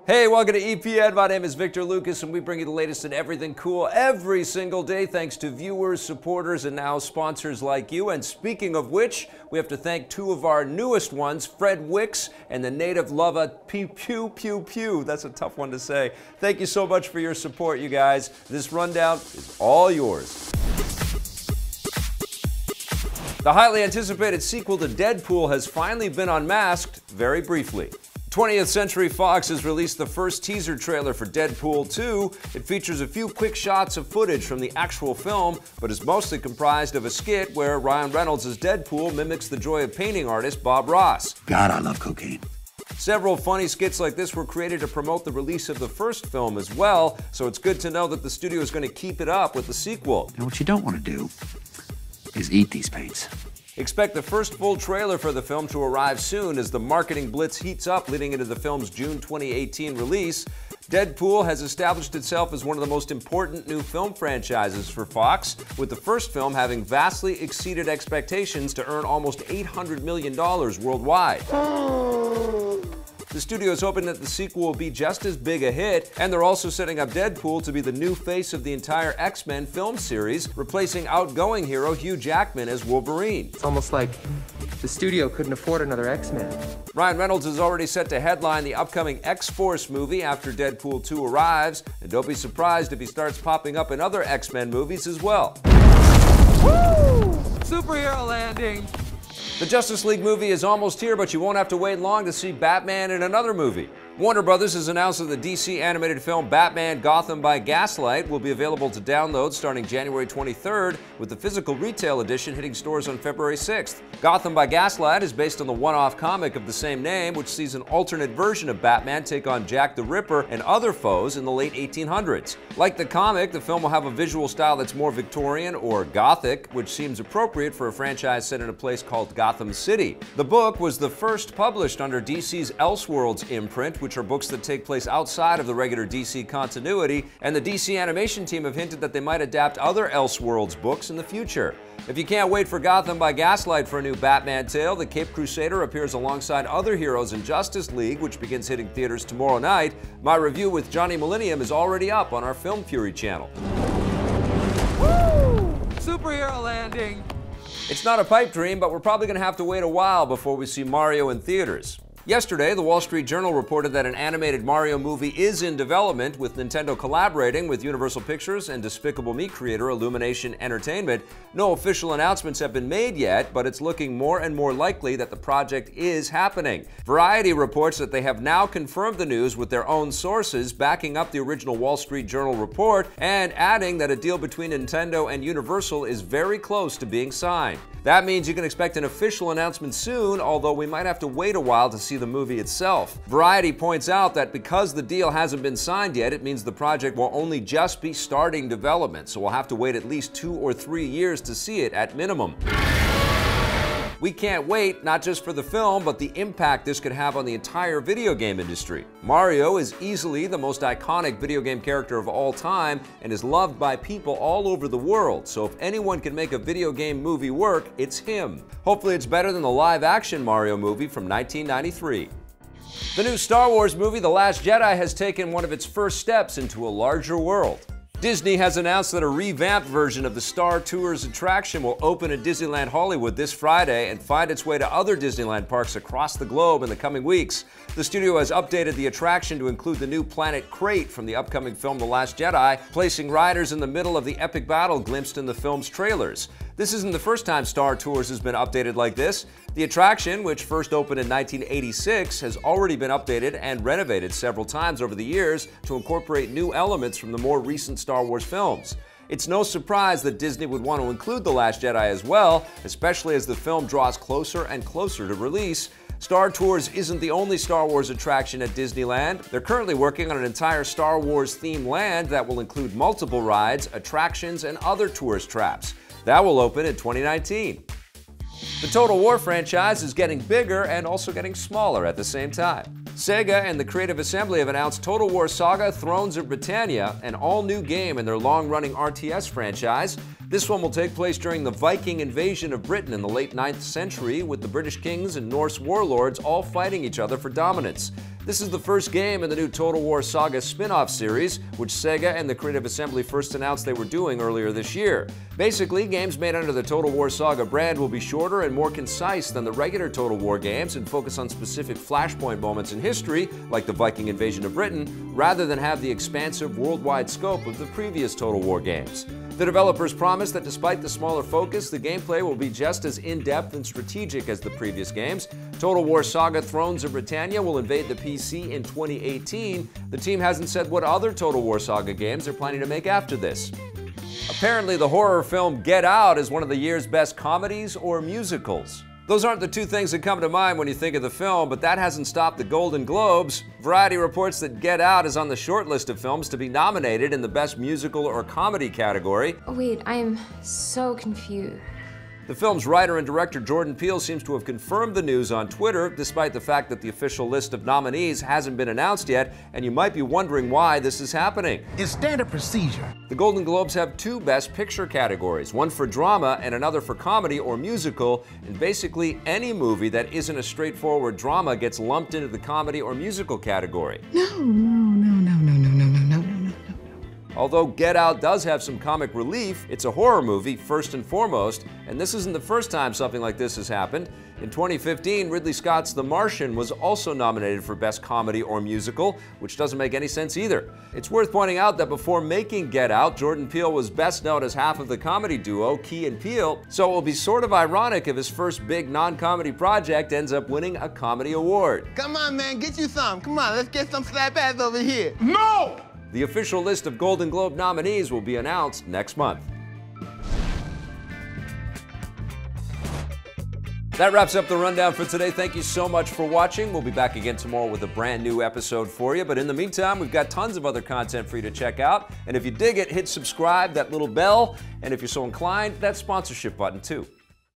Hey, welcome to EPN. My name is Victor Lucas, and we bring you the latest in everything cool every single day, thanks to viewers, supporters, and now sponsors like you. And speaking of which, we have to thank two of our newest ones, Fred Wicks and the native lover Pew Pew Pew Pew. That's a tough one to say. Thank you so much for your support, you guys. This rundown is all yours. The highly anticipated sequel to Deadpool has finally been unmasked, very briefly. 20th Century Fox has released the first teaser trailer for Deadpool 2. It features a few quick shots of footage from the actual film, but is mostly comprised of a skit where Ryan Reynolds as Deadpool mimics the joy of painting artist Bob Ross. God, I love cocaine. Several funny skits like this were created to promote the release of the first film as well, so it's good to know that the studio is going to keep it up with the sequel. Now, what you don't want to do is eat these paints. Expect the first full trailer for the film to arrive soon as the marketing blitz heats up leading into the film's June 2018 release. Deadpool has established itself as one of the most important new film franchises for Fox, with the first film having vastly exceeded expectations to earn almost $800 million worldwide. The studio is hoping that the sequel will be just as big a hit, and they're also setting up Deadpool to be the new face of the entire X-Men film series, replacing outgoing hero Hugh Jackman as Wolverine. It's almost like the studio couldn't afford another X-Men. Ryan Reynolds is already set to headline the upcoming X-Force movie after Deadpool 2 arrives, and don't be surprised if he starts popping up in other X-Men movies as well. Woo! Superhero landing! The Justice League movie is almost here, but you won't have to wait long to see Batman in another movie. Warner Brothers has announced that the DC animated film Batman Gotham by Gaslight will be available to download starting January 23rd, with the physical retail edition hitting stores on February 6th. Gotham by Gaslight is based on the one-off comic of the same name, which sees an alternate version of Batman take on Jack the Ripper and other foes in the late 1800s. Like the comic, the film will have a visual style that's more Victorian or Gothic, which seems appropriate for a franchise set in a place called Gotham City. The book was the first published under DC's Elseworlds imprint, which are books that take place outside of the regular DC continuity, and the DC animation team have hinted that they might adapt other Elseworlds books in the future. If you can't wait for Gotham by Gaslight for a new Batman tale, the Caped Crusader appears alongside other heroes in Justice League, which begins hitting theaters tomorrow night. My review with Johnny Millennium is already up on our Film Fury channel. Woo! Superhero landing! It's not a pipe dream, but we're probably going to have to wait a while before we see Mario in theaters. Yesterday, the Wall Street Journal reported that an animated Mario movie is in development, with Nintendo collaborating with Universal Pictures and Despicable Me creator Illumination Entertainment. No official announcements have been made yet, but it's looking more and more likely that the project is happening. Variety reports that they have now confirmed the news with their own sources, backing up the original Wall Street Journal report and adding that a deal between Nintendo and Universal is very close to being signed. That means you can expect an official announcement soon, although we might have to wait a while to see the movie itself. Variety points out that because the deal hasn't been signed yet, it means the project will only just be starting development, so we'll have to wait at least 2 or 3 years to see it at minimum. We can't wait, not just for the film, but the impact this could have on the entire video game industry. Mario is easily the most iconic video game character of all time and is loved by people all over the world, so if anyone can make a video game movie work, it's him. Hopefully it's better than the live-action Mario movie from 1993. The new Star Wars movie, The Last Jedi, has taken one of its first steps into a larger world. Disney has announced that a revamped version of the Star Tours attraction will open at Disneyland Hollywood this Friday and find its way to other Disneyland parks across the globe in the coming weeks. The studio has updated the attraction to include the new planet Crate from the upcoming film The Last Jedi, placing riders in the middle of the epic battle glimpsed in the film's trailers. This isn't the first time Star Tours has been updated like this. The attraction, which first opened in 1986, has already been updated and renovated several times over the years to incorporate new elements from the more recent Star Wars films. It's no surprise that Disney would want to include The Last Jedi as well, especially as the film draws closer and closer to release. Star Tours isn't the only Star Wars attraction at Disneyland. They're currently working on an entire Star Wars themed land that will include multiple rides, attractions, and other tourist traps. That will open in 2019. The Total War franchise is getting bigger and also getting smaller at the same time. Sega and the Creative Assembly have announced Total War Saga: Thrones of Britannia, an all-new game in their long-running RTS franchise. This one will take place during the Viking invasion of Britain in the late 9th century, with the British kings and Norse warlords all fighting each other for dominance. This is the first game in the new Total War Saga spin-off series, which Sega and the Creative Assembly first announced they were doing earlier this year. Basically, games made under the Total War Saga brand will be shorter and more concise than the regular Total War games and focus on specific flashpoint moments in history, like the Viking invasion of Britain, rather than have the expansive worldwide scope of the previous Total War games. The developers promise that despite the smaller focus, the gameplay will be just as in-depth and strategic as the previous games. Total War Saga Thrones of Britannia will invade the PC in 2018. The team hasn't said what other Total War Saga games they're planning to make after this. Apparently, the horror film Get Out is one of the year's best comedies or musicals. Those aren't the two things that come to mind when you think of the film, but that hasn't stopped the Golden Globes. Variety reports that Get Out is on the short list of films to be nominated in the Best Musical or Comedy category. Wait, I'm so confused. The film's writer and director Jordan Peele seems to have confirmed the news on Twitter, despite the fact that the official list of nominees hasn't been announced yet, and you might be wondering why this is happening. It's standard procedure. The Golden Globes have two Best Picture categories, one for drama and another for comedy or musical, and basically any movie that isn't a straightforward drama gets lumped into the comedy or musical category. No. Although Get Out does have some comic relief, it's a horror movie first and foremost, and this isn't the first time something like this has happened. In 2015, Ridley Scott's The Martian was also nominated for Best Comedy or Musical, which doesn't make any sense either. It's worth pointing out that before making Get Out, Jordan Peele was best known as half of the comedy duo Key and Peele, so it will be sort of ironic if his first big non-comedy project ends up winning a comedy award. Come on, man, get you some. Come on, let's get some slap ass over here. No! The official list of Golden Globe nominees will be announced next month. That wraps up the rundown for today. Thank you so much for watching. We'll be back again tomorrow with a brand new episode for you. But in the meantime, we've got tons of other content for you to check out. And if you dig it, hit subscribe, that little bell. And if you're so inclined, that sponsorship button too.